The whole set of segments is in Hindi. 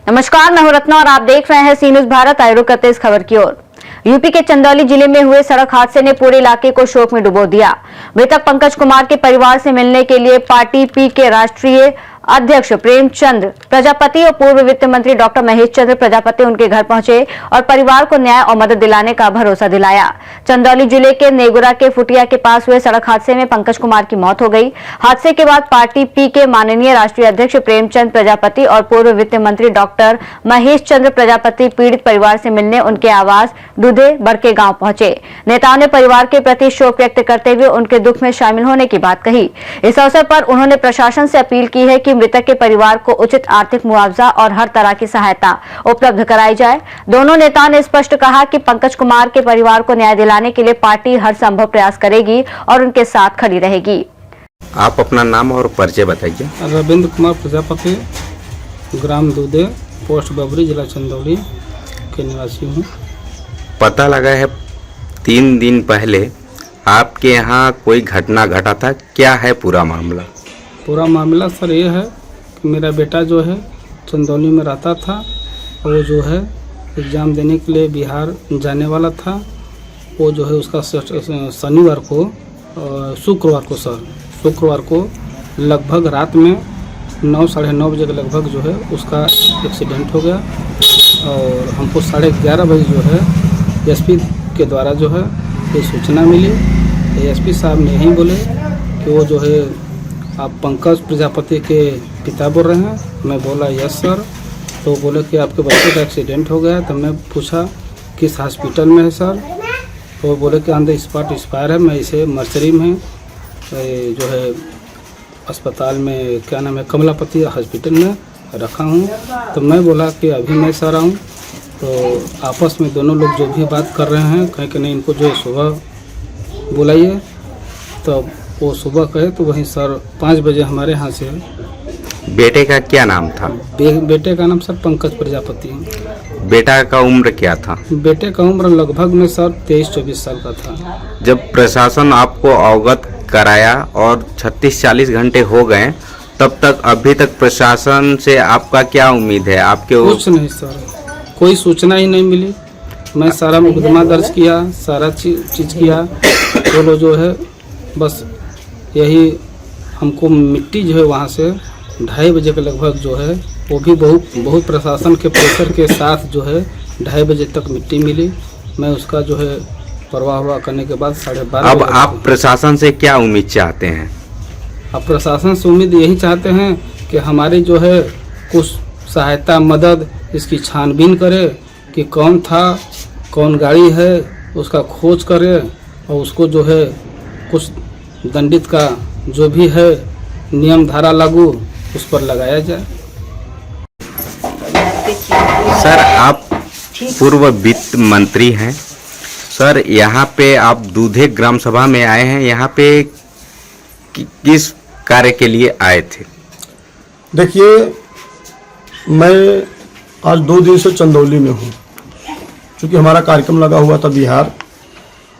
नमस्कार, मैं हूं रत्ना और आप देख रहे हैं सी न्यूज भारत। आए रुक करते इस खबर की ओर। यूपी के चंदौली जिले में हुए सड़क हादसे ने पूरे इलाके को शोक में डुबो दिया। मृतक पंकज कुमार के परिवार से मिलने के लिए पार्टी पी के राष्ट्रीय अध्यक्ष प्रेमचंद प्रजापति और पूर्व वित्त मंत्री डॉक्टर महेश चंद्र प्रजापति उनके घर पहुंचे और परिवार को न्याय और मदद दिलाने का भरोसा दिलाया। चंदौली जिले के नेगुरा के फुटिया के पास हुए सड़क हादसे में पंकज कुमार की मौत हो गई। हादसे के बाद पार्टी पी के माननीय राष्ट्रीय अध्यक्ष प्रेमचंद प्रजापति और पूर्व वित्त मंत्री डॉक्टर महेश चंद्र प्रजापति पीड़ित परिवार से मिलने उनके आवास दूधे बड़के गांव पहुंचे। नेताओं ने परिवार के प्रति शोक व्यक्त करते हुए उनके दुख में शामिल होने की बात कही। इस अवसर पर उन्होंने प्रशासन से अपील की है कि मृतक के परिवार को उचित आर्थिक मुआवजा और हर तरह की सहायता उपलब्ध कराई जाए। दोनों नेताओं ने स्पष्ट कहा कि पंकज कुमार के परिवार को न्याय दिलाने के लिए पार्टी हर संभव प्रयास करेगी और उनके साथ खड़ी रहेगी। आप अपना नाम और परिचय बताइए। रविंद्र कुमार प्रजापति, ग्राम दूधे, पोस्ट बबरी, जिला चंदौली के निवासी हूँ। पता लगा है 3 दिन पहले आपके यहाँ कोई घटना घटा था, क्या है पूरा मामला? पूरा मामला सर ये है कि मेरा बेटा जो है चंदौली में रहता था, वो जो है एग्ज़ाम देने के लिए बिहार जाने वाला था। वो जो है उसका शनिवार को शुक्रवार को लगभग रात में 9 साढ़े 9 बजे के लगभग जो है उसका एक्सीडेंट हो गया और हमको 11:30 बजे जो है एसपी के द्वारा जो है ये सूचना मिली। एसपी साहब ने यही बोले कि वो जो है आप पंकज प्रजापति के पिता बोल रहे हैं। मैं बोला यस सर। तो बोले कि आपके बच्चे का एक्सीडेंट हो गया। तो मैं पूछा किस हॉस्पिटल में है सर? तो बोले कि ऑन द स्पॉट एक्सपायर है। मैं इसे मर्चरी में जो है अस्पताल में क्या नाम है कमलापति हॉस्पिटल में रखा हूँ। तो मैं बोला कि अभी मैं सर आऊँ। तो आपस में दोनों लोग जो भी बात कर रहे हैं कहीं कि नहीं इनको जो है सुबह बुलाइए। तो वो सुबह कहे तो वहीं सर 5 बजे हमारे यहाँ से। बेटे का क्या नाम था? बेटे का नाम सर पंकज प्रजापति है। बेटा का उम्र क्या था? बेटे का उम्र लगभग में सर 23-24 साल का था। जब प्रशासन आपको अवगत कराया और 36-40 घंटे हो गए, तब तक अभी तक प्रशासन से आपका क्या उम्मीद है? आपके कुछ नहीं सर, कोई सूचना ही नहीं मिली। मैं सारा मुकदमा दर्ज किया, सारा चीज़ किया। वो लोग जो है बस यही हमको मिट्टी जो है वहाँ से 2:30 बजे के लगभग जो है वो भी बहुत प्रशासन के प्रेशर के साथ जो है 2:30 बजे तक मिट्टी मिली। मैं उसका जो है परवाह करने के बाद 12:30। अब आप प्रशासन से क्या उम्मीद चाहते हैं? अब प्रशासन से उम्मीद यही चाहते हैं कि हमारी जो है कुछ सहायता मदद इसकी छानबीन करे कि कौन था, कौन गाड़ी है, उसका खोज करे और उसको जो है कुछ दंडित का जो भी है नियम धारा लागू उस पर लगाया जाए। सर, आप पूर्व वित्त मंत्री हैं। सर, यहाँ पे आप दूधे ग्राम सभा में आए हैं, यहाँ पे किस कार्य के लिए आए थे? देखिए, मैं आज 2 दिन से चंदौली में हूँ। क्योंकि हमारा कार्यक्रम लगा हुआ था बिहार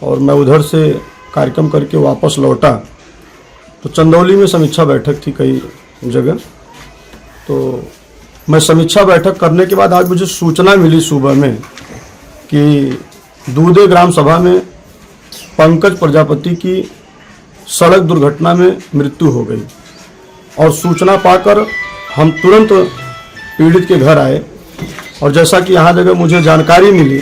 और मैं उधर से कार्यक्रम करके वापस लौटा तो चंदौली में समीक्षा बैठक थी कई जगह। तो मैं समीक्षा बैठक करने के बाद आज मुझे सूचना मिली सुबह में कि दूधे ग्राम सभा में पंकज प्रजापति की सड़क दुर्घटना में मृत्यु हो गई। और सूचना पाकर हम तुरंत पीड़ित के घर आए और जैसा कि यहाँ जगह मुझे जानकारी मिली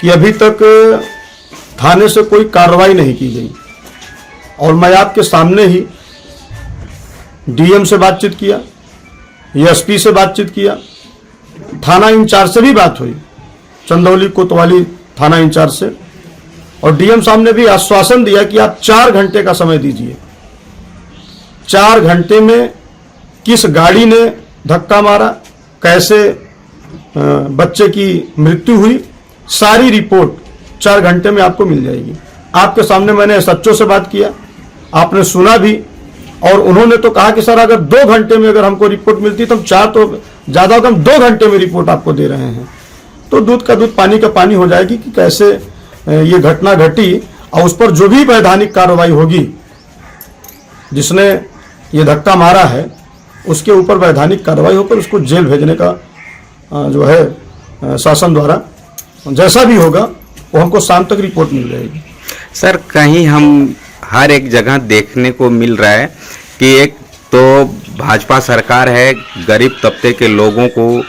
कि अभी तक थाने से कोई कार्रवाई नहीं की गई। और मैं आपके सामने ही डीएम से बातचीत किया, एसपी से बातचीत किया, थाना इंचार्ज से भी बात हुई, चंदौली कोतवाली थाना इंचार्ज से। और डीएम साहब ने भी आश्वासन दिया कि आप 4 घंटे का समय दीजिए। 4 घंटे में किस गाड़ी ने धक्का मारा, कैसे बच्चे की मृत्यु हुई, सारी रिपोर्ट 4 घंटे में आपको मिल जाएगी। आपके सामने मैंने एसएचओ से बात किया, आपने सुना भी। और उन्होंने तो कहा कि सर अगर 2 घंटे में अगर हमको रिपोर्ट मिलती तो हम 4 तो ज़्यादा हम 2 घंटे में रिपोर्ट आपको दे रहे हैं। तो दूध का दूध पानी का पानी हो जाएगी कि कैसे ये घटना घटी और उस पर जो भी वैधानिक कार्रवाई होगी जिसने ये धक्का मारा है उसके ऊपर वैधानिक कार्रवाई होकर उसको जेल भेजने का जो है शासन द्वारा जैसा भी होगा वो हमको शाम तक रिपोर्ट मिल जाएगी। सर कहीं हम हर एक जगह देखने को मिल रहा है कि एक तो भाजपा सरकार है, गरीब तबके के लोगों को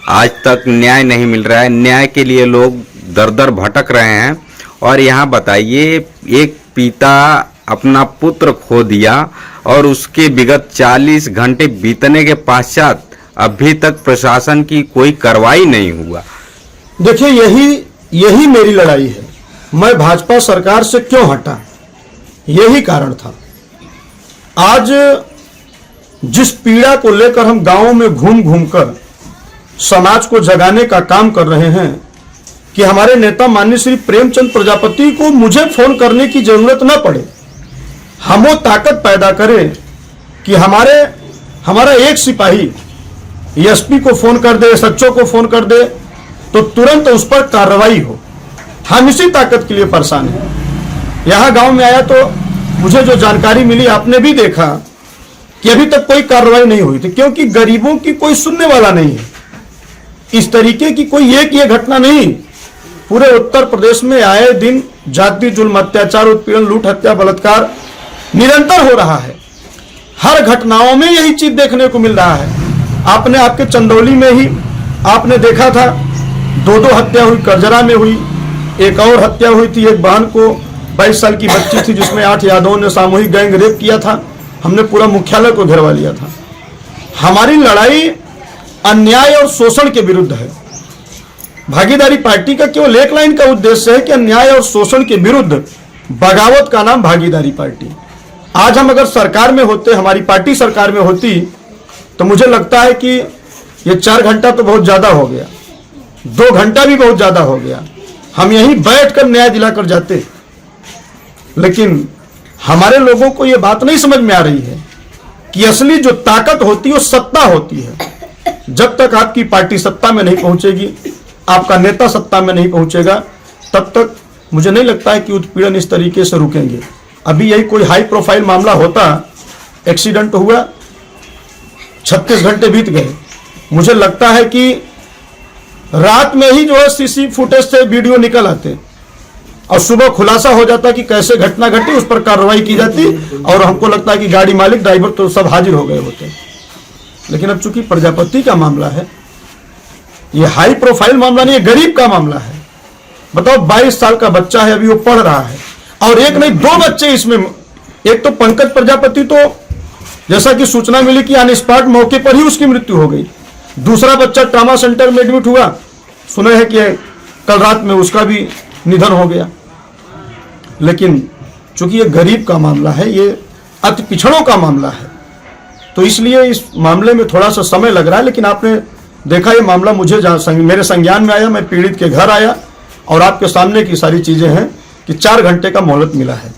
आज तक न्याय नहीं मिल रहा है, न्याय के लिए लोग दर दर भटक रहे हैं। और यहाँ बताइए, एक पिता अपना पुत्र खो दिया और उसके विगत 40 घंटे बीतने के पश्चात अभी तक प्रशासन की कोई कार्रवाई नहीं हुआ। देखिए यही मेरी लड़ाई है। मैं भाजपा सरकार से क्यों हटा, यही कारण था। आज जिस पीड़ा को लेकर हम गांवों में घूम घूम कर समाज को जगाने का काम कर रहे हैं कि हमारे नेता माननीय श्री प्रेमचंद प्रजापति को मुझे फोन करने की जरूरत न पड़े, हम वो ताकत पैदा करें कि हमारा एक सिपाही एसपी को फोन कर दे, एसएचओ को फोन कर दे तो तुरंत उस पर कार्रवाई हो। हम इसी ताकत के लिए परेशान हैं। यहाँ गांव में आया तो मुझे जो जानकारी मिली, आपने भी देखा कि अभी तक कोई कार्रवाई नहीं हुई थी, क्योंकि गरीबों की कोई सुनने वाला नहीं है। इस तरीके की कोई एक ये घटना नहीं, पूरे उत्तर प्रदेश में आए दिन जाति जुल्म, अत्याचार, उत्पीड़न, लूट, हत्या, बलात्कार निरंतर हो रहा है। हर घटनाओं में यही चीज देखने को मिल रहा है। आपने आपके चंदौली में ही आपने देखा था, 2 हत्या हुई, करजरा में हुई, एक और हत्या हुई थी, एक बहन को 22 साल की बच्ची थी जिसमें 8 यादवों ने सामूहिक गैंग रेप किया था। हमने पूरा मुख्यालय को घेरवा लिया था। हमारी लड़ाई अन्याय और शोषण के विरुद्ध है। भागीदारी पार्टी का केवल एक लाइन का उद्देश्य है कि अन्याय और शोषण के विरुद्ध बगावत का नाम भागीदारी पार्टी। आज हम अगर सरकार में होते, हमारी पार्टी सरकार में होती, तो मुझे लगता है कि ये 4 घंटा तो बहुत ज्यादा हो गया, 2 घंटा भी बहुत ज्यादा हो गया, हम यहीं बैठकर न्याय दिलाकर जाते। लेकिन हमारे लोगों को ये बात नहीं समझ में आ रही है कि असली जो ताकत होती है वो सत्ता होती है। जब तक आपकी पार्टी सत्ता में नहीं पहुंचेगी, आपका नेता सत्ता में नहीं पहुंचेगा, तब तक मुझे नहीं लगता है कि उत्पीड़न इस तरीके से रुकेंगे। अभी यही कोई हाई प्रोफाइल मामला होता, एक्सीडेंट हुआ, 36 घंटे बीत गए, मुझे लगता है कि रात में ही जो है सीसी फुटेज से वीडियो निकल आते और सुबह खुलासा हो जाता कि कैसे घटना घटी, उस पर कार्रवाई की जाती और हमको लगता है कि गाड़ी मालिक, ड्राइवर तो सब हाजिर हो गए होते। लेकिन अब चूंकि प्रजापति का मामला है, ये हाई प्रोफाइल मामला नहीं है, गरीब का मामला है। बताओ, 22 साल का बच्चा है, अभी वो पढ़ रहा है, और एक नहीं 2 बच्चे इसमें। एक तो पंकज प्रजापति, तो जैसा कि सूचना मिली कि ऑन स्पॉट मौके पर ही उसकी मृत्यु हो गई। दूसरा बच्चा ट्रॉमा सेंटर में एडमिट हुआ, सुना है कि कल रात में उसका भी निधन हो गया। लेकिन चूंकि ये गरीब का मामला है, ये अति पिछड़ों का मामला है, तो इसलिए इस मामले में थोड़ा सा समय लग रहा है। लेकिन आपने देखा, ये मामला मेरे संज्ञान में आया, मैं पीड़ित के घर आया और आपके सामने की सारी चीजें हैं कि 4 घंटे का मोहलत मिला है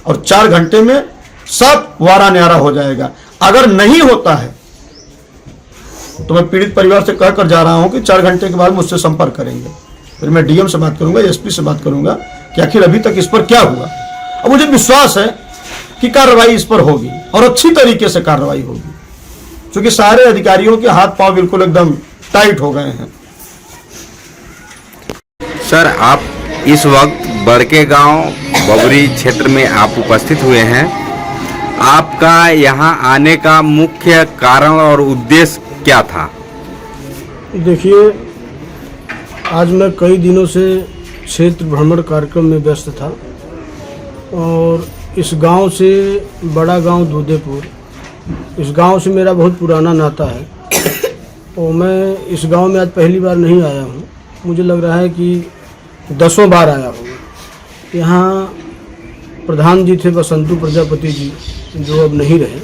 और 4 घंटे में सब वारा न्यारा हो जाएगा। अगर नहीं होता है तो मैं पीड़ित परिवार से कहकर जा रहा हूं कि 4 घंटे के बाद मुझसे संपर्क करेंगे। फिर मैं डीएम से बात करूंगा, एसपी से बात करूंगा कि आखिर अभी तक इस पर क्या हुआ। अब मुझे विश्वास है कि कार्रवाई इस पर होगी और अच्छी तरीके से कार्रवाई होगी, क्योंकि सारे अधिकारियों के हाथ पांव बिल्कुल एकदम टाइट हो गए हैं। सर, आप इस वक्त बड़के गांव बबरी क्षेत्र में आप उपस्थित हुए हैं। आपका यहां आने का मुख्य कारण और उद्देश्य क्या था? देखिए, आज मैं कई दिनों से क्षेत्र भ्रमण कार्यक्रम में व्यस्त था और इस गांव से, बड़ा गांव दूधेपुर, इस गांव से मेरा बहुत पुराना नाता है और मैं इस गांव में आज पहली बार नहीं आया हूं। मुझे लग रहा है कि 10वां बार आया हूँ। यहाँ प्रधान जी थे बसंतु प्रजापति जी, जो अब नहीं रहे,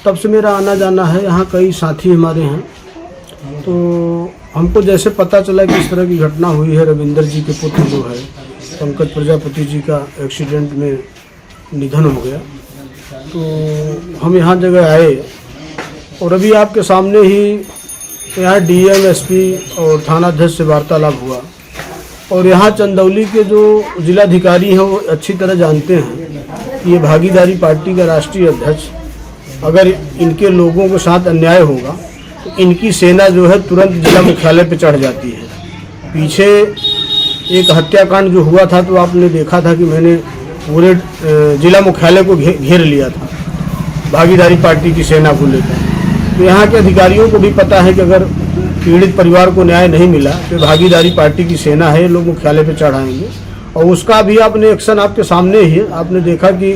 तब से मेरा आना जाना है। यहाँ कई साथी हमारे हैं, तो हमको जैसे पता चला कि इस तरह की घटना हुई है, रविंदर जी के पुत्र जो है पंकज प्रजापति जी का एक्सीडेंट में निधन हो गया, तो हम यहाँ जगह आए और अभी आपके सामने ही यहाँ डीएम, एसपी और थानाध्यक्ष से वार्तालाप हुआ और यहाँ चंदौली के जो जिलाधिकारी हैं वो अच्छी तरह जानते हैं कि ये भागीदारी पार्टी का राष्ट्रीय अध्यक्ष, अगर इनके लोगों के साथ अन्याय होगा तो इनकी सेना जो है तुरंत जिला मुख्यालय पे चढ़ जाती है। पीछे एक हत्याकांड जो हुआ था तो आपने देखा था कि मैंने पूरे जिला मुख्यालय को घेर लिया था भागीदारी पार्टी की सेना को लेकर। तो यहाँ के अधिकारियों को भी पता है कि अगर पीड़ित परिवार को न्याय नहीं मिला तो भागीदारी पार्टी की सेना है, लोग मुख्यालय पे चढ़ाएंगे। और उसका भी आपने एक्शन आपके सामने ही है। आपने देखा कि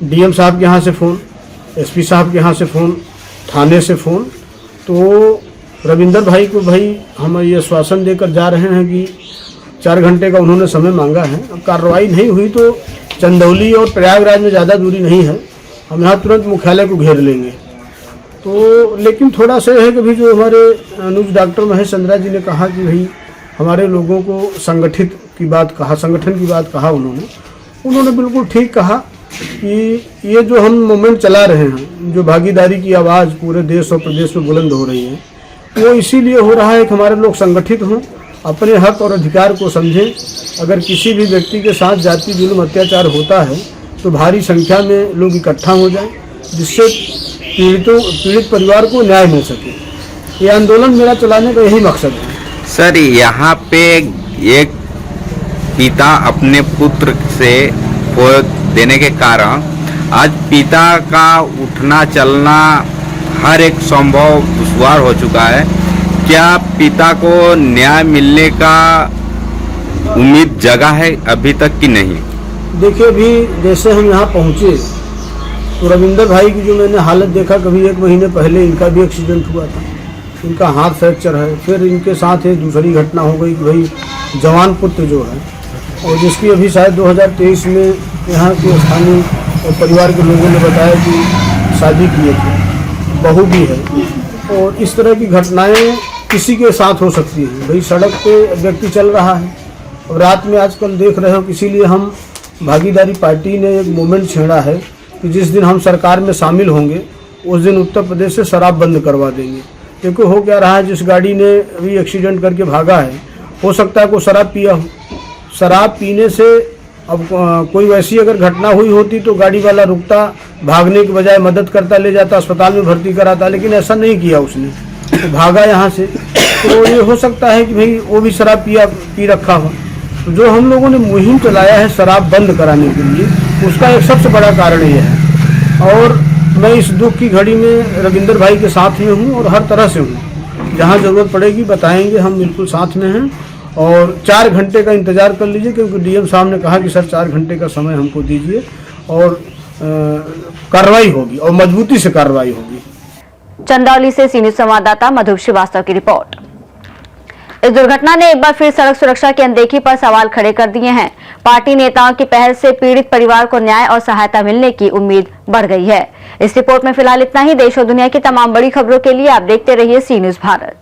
डीएम साहब के यहाँ से फ़ोन, एसपी साहब के यहाँ से फ़ोन, थाने से फ़ोन। तो रविंदर भाई को भाई हम ये आश्वासन देकर जा रहे हैं कि 4 घंटे का उन्होंने समय मांगा है। अब कार्रवाई नहीं हुई तो चंदौली और प्रयागराज में ज़्यादा दूरी नहीं है, हम यहाँ तुरंत मुख्यालय को घेर लेंगे। तो लेकिन थोड़ा सा है कि भाई जो हमारे अनुज डॉक्टर महेश चंद्रा जी ने कहा कि भाई हमारे लोगों को संगठन की बात कहा उन्होंने बिल्कुल ठीक कहा कि ये जो हम मूवमेंट चला रहे हैं, जो भागीदारी की आवाज़ पूरे देश और प्रदेश में बुलंद हो रही है, वो इसीलिए हो रहा है कि हमारे लोग संगठित हों, अपने हक और अधिकार को समझें। अगर किसी भी व्यक्ति के साथ जाति जुल्म अत्याचार होता है तो भारी संख्या में लोग इकट्ठा हो जाएं, जिससे पीड़ित परिवार को न्याय मिल सके। ये आंदोलन मेरा चलाने का यही मकसद है। सर, यहाँ पे एक पिता अपने पुत्र से खो देने के कारण आज पिता का उठना चलना हर एक संभव दुश्वार हो चुका है। क्या पिता को न्याय मिलने का उम्मीद जगा है अभी तक कि नहीं? देखिए, अभी जैसे हम यहाँ पहुँचे तो रविंदर भाई की जो मैंने हालत देखा, कभी 1 महीने पहले इनका भी एक्सीडेंट हुआ था, इनका हाथ फ्रैक्चर है। फिर इनके साथ एक दूसरी घटना हो गई कि भाई जवान पुत्र जो है, और जिसकी अभी शायद 2023 में यहाँ के स्थानीय और परिवार के लोगों ने बताया कि शादी किए थे, बहू भी है। और इस तरह की घटनाएं किसी के साथ हो सकती हैं। भाई सड़क पे व्यक्ति चल रहा है और रात में आजकल देख रहे हो, इसीलिए हम भागीदारी पार्टी ने एक मूवमेंट छेड़ा है कि जिस दिन हम सरकार में शामिल होंगे उस दिन उत्तर प्रदेश से शराब बंद करवा देंगे। देखो हो क्या रहा है, जिस गाड़ी ने अभी एक्सीडेंट करके भागा है, हो सकता है कोई शराब पिया हो। शराब पीने से अब कोई वैसी अगर घटना हुई होती तो गाड़ी वाला रुकता, भागने के बजाय मदद करता, ले जाता, अस्पताल में भर्ती कराता, लेकिन ऐसा नहीं किया उसने, तो भागा यहाँ से। तो ये हो सकता है कि भाई वो भी शराब पी रखा हो। तो जो हम लोगों ने मुहिम चलाया है शराब बंद कराने के लिए, उसका एक सबसे बड़ा कारण ये है। और मैं इस दुख की घड़ी में रविंदर भाई के साथ में हूँ और हर तरह से हूँ। जहाँ ज़रूरत पड़ेगी बताएंगे, हम बिल्कुल साथ में हैं। और 4 घंटे का इंतज़ार कर लीजिए, क्योंकि डीएम साहब ने कहा कि सर 4 घंटे का समय हमको दीजिए और कार्रवाई होगी और मजबूती से कार्रवाई होगी। चंदौली से सी न्यूज़ संवाददाता मधु श्रीवास्तव की रिपोर्ट। इस दुर्घटना ने एक बार फिर सड़क सुरक्षा की अनदेखी पर सवाल खड़े कर दिए हैं। पार्टी नेताओं की पहल से पीड़ित परिवार को न्याय और सहायता मिलने की उम्मीद बढ़ गई है। इस रिपोर्ट में फिलहाल इतना ही। देश और दुनिया की तमाम बड़ी खबरों के लिए आप देखते रहिए सी न्यूज़ भारत।